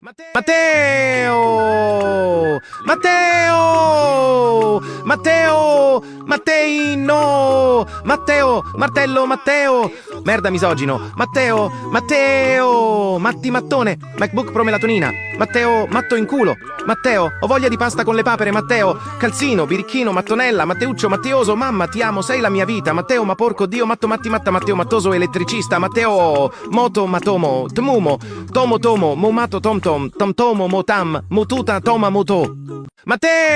Matteo! Matteo! Matteo! Matteino! Matteo! Martello! Matteo! Merda misogino! Matteo! Matteo! Matti mattone! MacBook Pro melatonina! Matteo! Matto in culo! Matteo! Ho voglia di pasta con le papere! Matteo! Calzino! Birichino! Mattonella! Matteuccio! Mattioso! Mamma ti amo! Sei la mia vita! Matteo! Ma porco Dio! Matto Matti Matta! Matteo Mattoso elettricista! Matteo! Moto Matomo! Tmumo! Tomo Tomo! Momato Tom Tom! Tom Tomo Motam! Motuta Toma Moto! Matteo!